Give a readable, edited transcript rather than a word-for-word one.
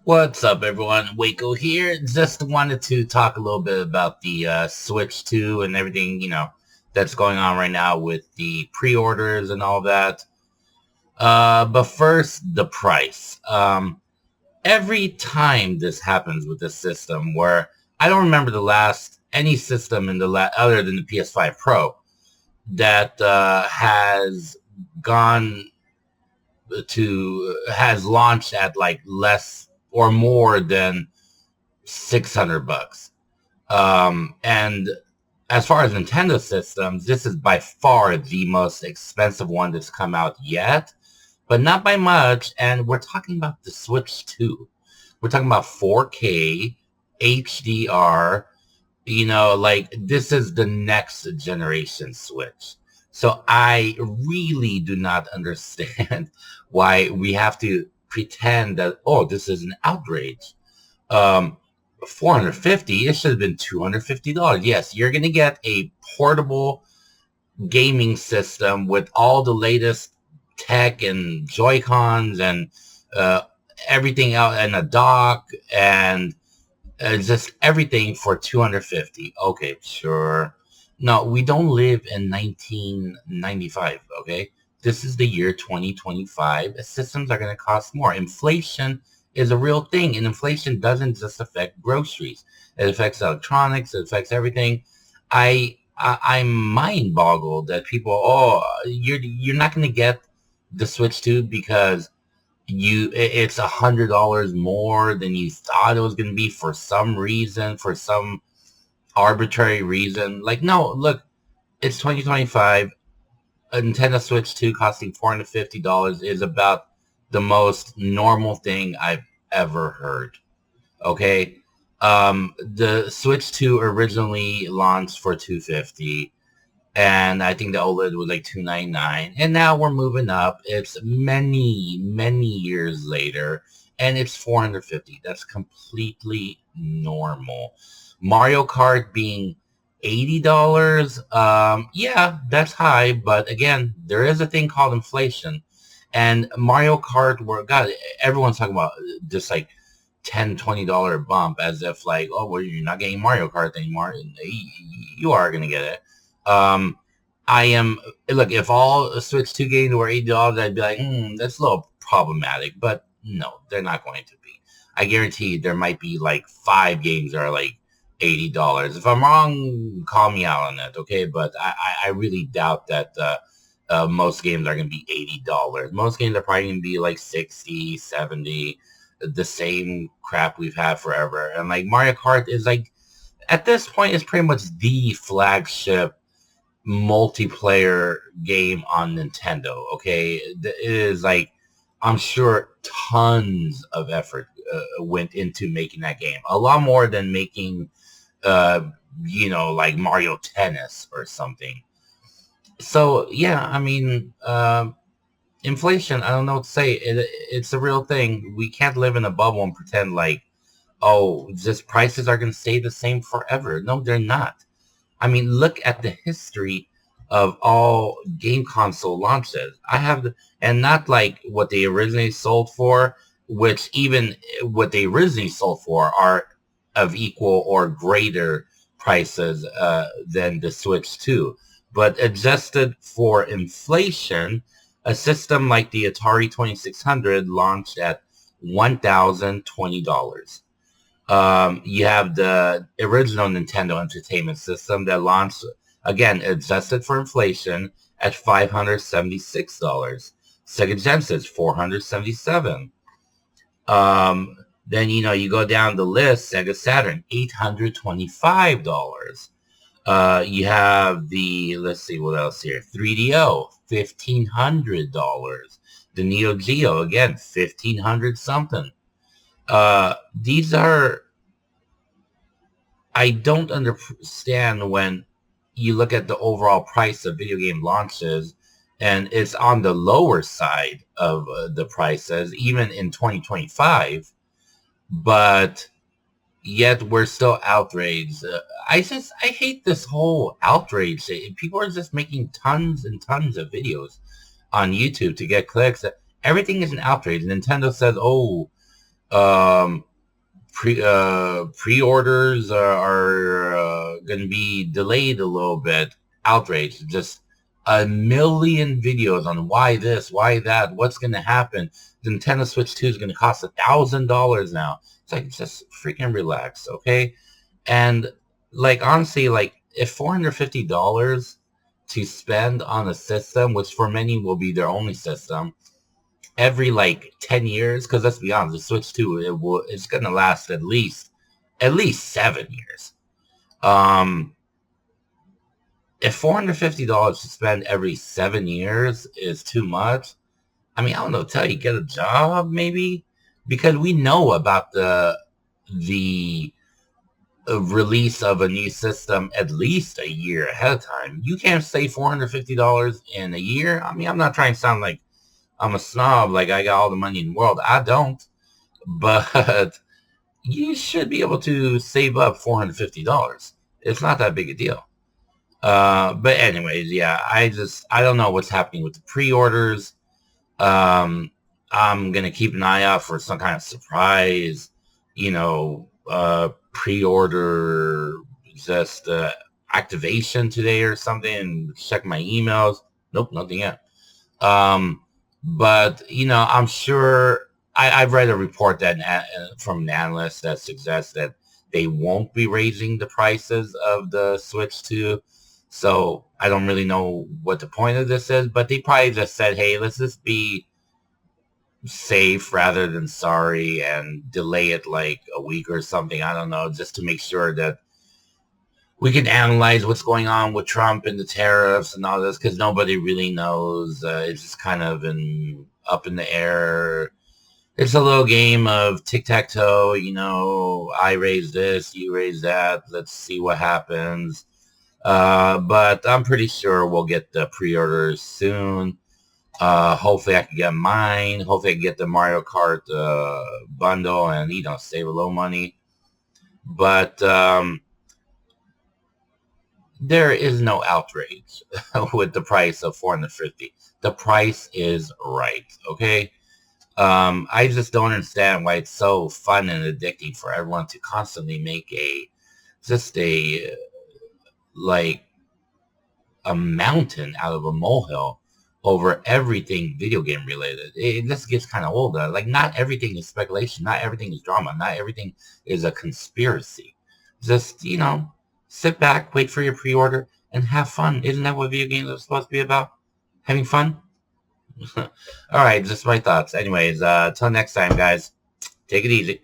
What's up, everyone? Waco here. Just wanted to talk a little bit about the Switch 2 and everything, that's going on right now with the pre-orders and all that. But first, the price. Every time this happens with this system, where I don't remember the last any system in the other than the PS5 Pro that gone has launched at like less or more than $600. And as far as Nintendo systems, this is by far the most expensive one that's come out yet, but not by much. And we're talking about the Switch 2. We're talking about 4K, HDR, like this is the next generation Switch. So I really do not understand why we have to pretend that, oh, this is an outrage. Um, 450, it should have been $250. Yes, you're going to get a portable gaming system with all the latest tech and Joy-Cons and uh, everything out and a dock and just everything for 250. Okay, sure. No, we don't live in 1995, okay? This is the year 2025. Systems are going to cost more. Inflation is a real thing, and inflation doesn't just affect groceries. It affects electronics. It affects everything. I'm mind boggled that people, oh, you're not going to get the Switch 2 because it's $100 more than you thought it was going to be for some reason, for some arbitrary reason. Like, no, look, it's 2025. A Nintendo Switch 2 costing $450 is about the most normal thing I've ever heard. Okay. The Switch 2 originally launched for 250, and I think the OLED was like 299, and now we're moving up. It's many, many years later, and it's 450. That's completely normal. Mario Kart being $80, yeah, that's high, but again, there is a thing called inflation. And Mario Kart, where God, everyone's talking about just like $10, $20 bump, as if like, oh, well, you're not getting Mario Kart anymore. You are gonna get it. Um, I am look, if all Switch 2 games were $80, I'd be like, that's a little problematic. But no, they're not going to be. I guarantee there might be like 5 games that are like $80. If I'm wrong, call me out on that, okay? But I really doubt that most games are going to be $80. Most games are probably going to be like 60, 70, the same crap we've had forever. And like Mario Kart is like, at this point, it's pretty much the flagship multiplayer game on Nintendo, okay? It is like, I'm sure tons of effort went into making that game. A lot more than making uh, like Mario Tennis or something. So yeah, I mean, inflation. I don't know what to say. It's a real thing. We can't live in a bubble and pretend like, oh, just prices are going to stay the same forever. No, they're not. I mean, look at the history of all game console launches. And not like what they originally sold for, which even what they originally sold for are of equal or greater prices than the Switch 2. But adjusted for inflation, a system like the Atari 2600 launched at $1,020. You have the original Nintendo Entertainment System that launched, again, adjusted for inflation, at $576. Sega Genesis, $477. Then, you go down the list, Sega Saturn, $825. You have let's see what else here, 3DO, $1,500. The Neo Geo, again, 1,500 something. These are, I don't understand when you look at the overall price of video game launches, and it's on the lower side of the prices, even in 2025, but yet we're still outraged. I hate this whole outrage. People are just making tons and tons of videos on YouTube to get clicks. Everything is an outrage. Nintendo says, oh, Um, pre-orders are going to be delayed a little bit. Outrage. Just a million videos on why this, why that, what's going to happen. The Nintendo Switch 2 is going to cost $1,000 now. It's like, just freaking relax, okay? And like, honestly, like, if $450 to spend on a system, which for many will be their only system, every like 10 years, because let's be honest, the Switch 2, it's gonna last at least 7 years. Um, if $450 to spend every 7 years is too much, I mean, I don't know, tell you get a job maybe, because we know about the release of a new system at least a year ahead of time. You can't say $450 in a year. I mean, I'm not trying to sound like I'm a snob, like I got all the money in the world. I don't. But you should be able to save up $450. It's not that big a deal. But anyways, yeah, I don't know what's happening with the pre-orders. I'm going to keep an eye out for some kind of surprise, pre-order just activation today or something, and check my emails. Nope, nothing yet. But, I'm sure I've read a report that from an analyst that suggests that they won't be raising the prices of the Switch 2. So I don't really know what the point of this is, but they probably just said, hey, let's just be safe rather than sorry and delay it like a week or something. I don't know, just to make sure that we can analyze what's going on with Trump and the tariffs and all this, because nobody really knows. It's just kind of up in the air. It's a little game of tic-tac-toe, I raise this, you raise that, let's see what happens. But I'm pretty sure we'll get the pre-orders soon. Hopefully I can get mine. Hopefully I can get the Mario Kart bundle and, save a little money. But there is no outrage with the price of $450. The price is right, okay? I just don't understand why it's so fun and addicting for everyone to constantly make like a mountain out of a molehill over everything video game related. It just gets kind of old. Like, not everything is speculation. Not everything is drama. Not everything is a conspiracy. Just, sit back, wait for your pre-order, and have fun. Isn't that what video games are supposed to be about? Having fun? All right, just my thoughts. Anyways, till next time, guys. Take it easy.